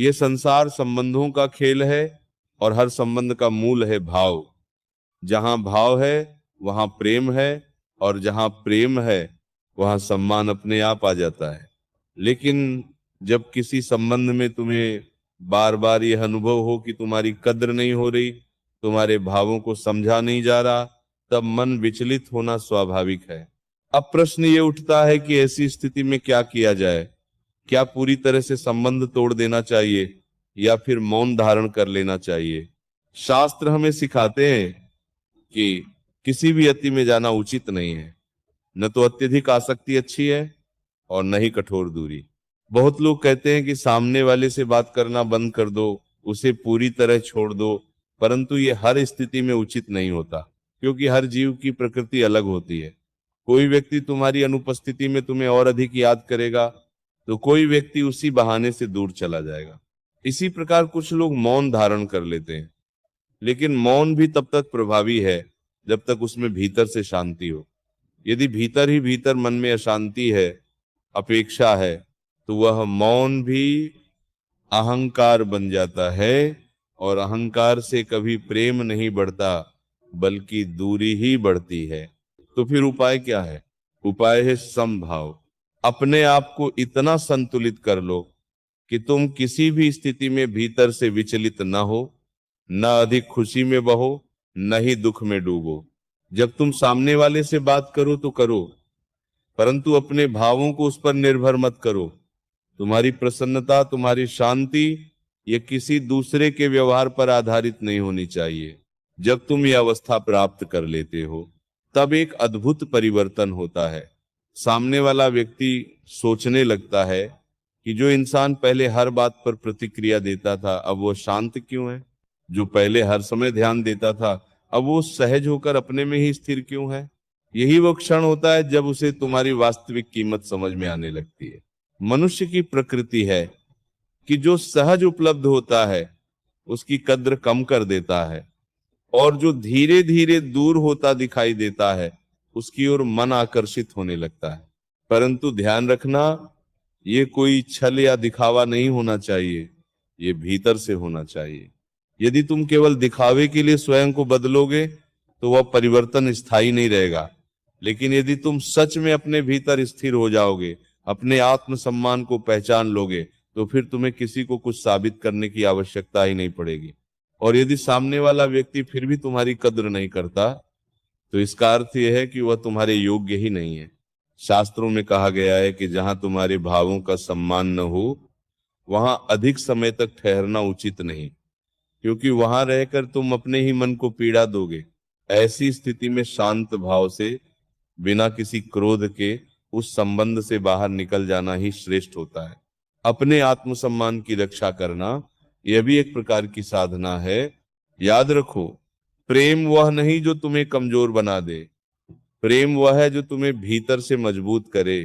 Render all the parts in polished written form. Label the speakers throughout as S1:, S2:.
S1: ये संसार संबंधों का खेल है और हर संबंध का मूल है भाव। जहां भाव है वहां प्रेम है, और जहां प्रेम है वहां सम्मान अपने आप आ जाता है। लेकिन जब किसी संबंध में तुम्हें बार बार यह अनुभव हो कि तुम्हारी कद्र नहीं हो रही, तुम्हारे भावों को समझा नहीं जा रहा, तब मन विचलित होना स्वाभाविक है। अब प्रश्न ये उठता है कि ऐसी स्थिति में क्या किया जाए। क्या पूरी तरह से संबंध तोड़ देना चाहिए या फिर मौन धारण कर लेना चाहिए? शास्त्र हमें सिखाते हैं कि किसी भी अति में जाना उचित नहीं है। न तो अत्यधिक आसक्ति अच्छी है और न ही कठोर दूरी। बहुत लोग कहते हैं कि सामने वाले से बात करना बंद कर दो, उसे पूरी तरह छोड़ दो, परंतु ये हर स्थिति में उचित नहीं होता, क्योंकि हर जीव की प्रकृति अलग होती है। कोई व्यक्ति तुम्हारी अनुपस्थिति में तुम्हें और अधिक याद करेगा, तो कोई व्यक्ति उसी बहाने से दूर चला जाएगा। इसी प्रकार कुछ लोग मौन धारण कर लेते हैं, लेकिन मौन भी तब तक प्रभावी है जब तक उसमें भीतर से शांति हो। यदि भीतर ही भीतर मन में अशांति है, अपेक्षा है, तो वह मौन भी अहंकार बन जाता है, और अहंकार से कभी प्रेम नहीं बढ़ता बल्कि दूरी ही बढ़ती है। तो फिर उपाय क्या है? उपाय है समभाव। अपने आप को इतना संतुलित कर लो कि तुम किसी भी स्थिति में भीतर से विचलित न हो, न अधिक खुशी में बहो, न ही दुख में डूबो। जब तुम सामने वाले से बात करो तो करो, परंतु अपने भावों को उस पर निर्भर मत करो। तुम्हारी प्रसन्नता, तुम्हारी शांति ये किसी दूसरे के व्यवहार पर आधारित नहीं होनी चाहिए। जब तुम ये अवस्था प्राप्त कर लेते हो, तब एक अद्भुत परिवर्तन होता है। सामने वाला व्यक्ति सोचने लगता है कि जो इंसान पहले हर बात पर प्रतिक्रिया देता था, अब वो शांत क्यों है? जो पहले हर समय ध्यान देता था, अब वो सहज होकर अपने में ही स्थिर क्यों है? यही वो क्षण होता है जब उसे तुम्हारी वास्तविक कीमत समझ में आने लगती है। मनुष्य की प्रकृति है कि जो सहज उपलब्ध होता है उसकी कद्र कम कर देता है, और जो धीरे धीरे दूर होता दिखाई देता है उसकी ओर मन आकर्षित होने लगता है। परंतु ध्यान रखना, ये कोई छल या दिखावा नहीं होना चाहिए, ये भीतर से होना चाहिए। यदि तुम केवल दिखावे के लिए स्वयं को बदलोगे तो वह परिवर्तन स्थायी नहीं रहेगा। लेकिन यदि तुम सच में अपने भीतर स्थिर हो जाओगे, अपने आत्मसम्मान को पहचान लोगे, तो फिर तुम्हें किसी को कुछ साबित करने की आवश्यकता ही नहीं पड़ेगी। और यदि सामने वाला व्यक्ति फिर भी तुम्हारी कद्र नहीं करता, तो इसका अर्थ यह है कि वह तुम्हारे योग्य ही नहीं है। शास्त्रों में कहा गया है कि जहां तुम्हारे भावों का सम्मान न हो, वहां अधिक समय तक ठहरना उचित नहीं, क्योंकि वहां रहकर तुम अपने ही मन को पीड़ा दोगे। ऐसी स्थिति में शांत भाव से, बिना किसी क्रोध के, उस संबंध से बाहर निकल जाना ही श्रेष्ठ होता है। अपने आत्मसम्मान की रक्षा करना यह भी एक प्रकार की साधना है। याद रखो, प्रेम वह नहीं जो तुम्हें कमजोर बना दे, प्रेम वह है जो तुम्हें भीतर से मजबूत करे,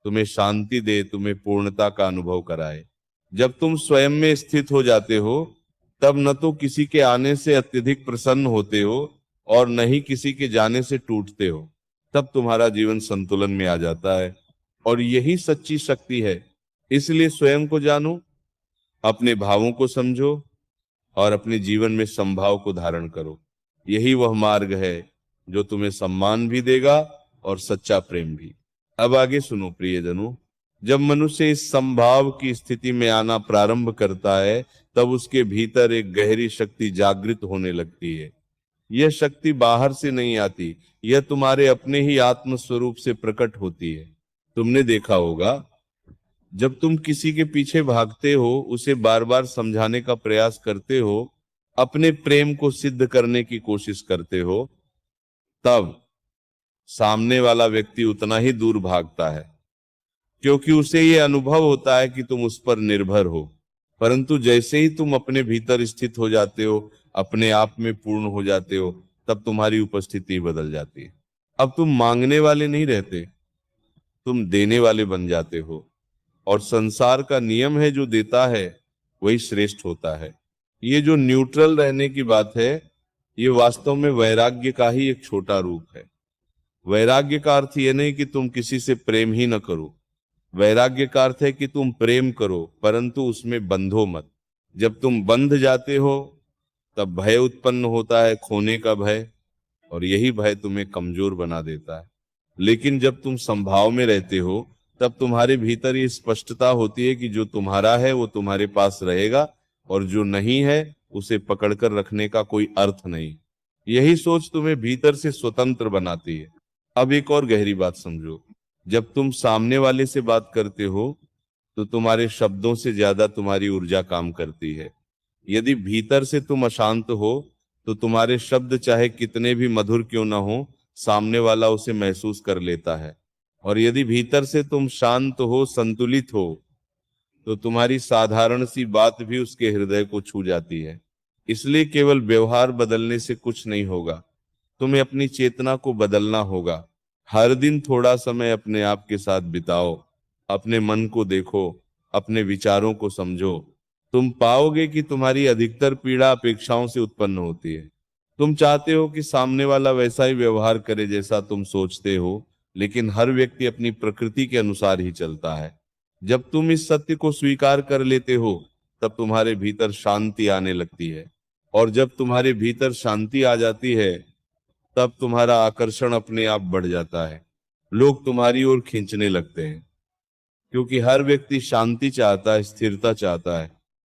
S1: तुम्हें शांति दे, तुम्हें पूर्णता का अनुभव कराए। जब तुम स्वयं में स्थित हो जाते हो, तब न तो किसी के आने से अत्यधिक प्रसन्न होते हो और न ही किसी के जाने से टूटते हो। तब तुम्हारा जीवन संतुलन में आ जाता है, और यही सच्ची शक्ति है। इसलिए स्वयं को जानो, अपने भावों को समझो और अपने जीवन में समभाव को धारण करो। यही वह मार्ग है जो तुम्हें सम्मान भी देगा और सच्चा प्रेम भी। अब आगे सुनो प्रियजनों, जब मनुष्य इस समभाव की स्थिति में आना प्रारंभ करता है, तब उसके भीतर एक गहरी शक्ति जागृत होने लगती है। यह शक्ति बाहर से नहीं आती, यह तुम्हारे अपने ही आत्म स्वरूप से प्रकट होती है। तुमने देखा होगा, जब तुम किसी के पीछे भागते हो, उसे बार बार समझाने का प्रयास करते हो, अपने प्रेम को सिद्ध करने की कोशिश करते हो, तब सामने वाला व्यक्ति उतना ही दूर भागता है, क्योंकि उसे यह अनुभव होता है कि तुम उस पर निर्भर हो। परंतु जैसे ही तुम अपने भीतर स्थित हो जाते हो, अपने आप में पूर्ण हो जाते हो, तब तुम्हारी उपस्थिति बदल जाती है। अब तुम मांगने वाले नहीं रहते, तुम देने वाले बन जाते हो। और संसार का नियम है, जो देता है वही श्रेष्ठ होता है। ये जो न्यूट्रल रहने की बात है, ये वास्तव में वैराग्य का ही एक छोटा रूप है। वैराग्य का अर्थ ये नहीं कि तुम किसी से प्रेम ही न करो। वैराग्य का अर्थ है कि तुम प्रेम करो, परंतु उसमें बंधो मत। जब तुम बंध जाते हो तब भय उत्पन्न होता है, खोने का भय, और यही भय तुम्हें कमजोर बना देता है। लेकिन जब तुम संभाव में रहते हो तब तुम्हारे भीतर ये स्पष्टता होती है कि जो तुम्हारा है वो तुम्हारे पास रहेगा, और जो नहीं है उसे पकड़कर रखने का कोई अर्थ नहीं। यही सोच तुम्हें भीतर से स्वतंत्र बनाती है। अब एक और गहरी बात समझो, जब तुम सामने वाले से बात करते हो तो तुम्हारे शब्दों से ज्यादा तुम्हारी ऊर्जा काम करती है। यदि भीतर से तुम अशांत हो तो तुम्हारे शब्द चाहे कितने भी मधुर क्यों ना हो, सामने वाला उसे महसूस कर लेता है। और यदि भीतर से तुम शांत हो, संतुलित हो, तो तुम्हारी साधारण सी बात भी उसके हृदय को छू जाती है। इसलिए केवल व्यवहार बदलने से कुछ नहीं होगा, तुम्हें अपनी चेतना को बदलना होगा। हर दिन थोड़ा समय अपने आप के साथ बिताओ, अपने मन को देखो, अपने विचारों को समझो। तुम पाओगे कि तुम्हारी अधिकतर पीड़ा अपेक्षाओं से उत्पन्न होती है। तुम चाहते हो कि सामने वाला वैसा ही व्यवहार करे जैसा तुम सोचते हो, लेकिन हर व्यक्ति अपनी प्रकृति के अनुसार ही चलता है। जब तुम इस सत्य को स्वीकार कर लेते हो तब तुम्हारे भीतर शांति आने लगती है, और जब तुम्हारे भीतर शांति आ जाती है तब तुम्हारा आकर्षण अपने आप बढ़ जाता है। लोग तुम्हारी ओर खींचने लगते हैं, क्योंकि हर व्यक्ति शांति चाहता है, स्थिरता चाहता है।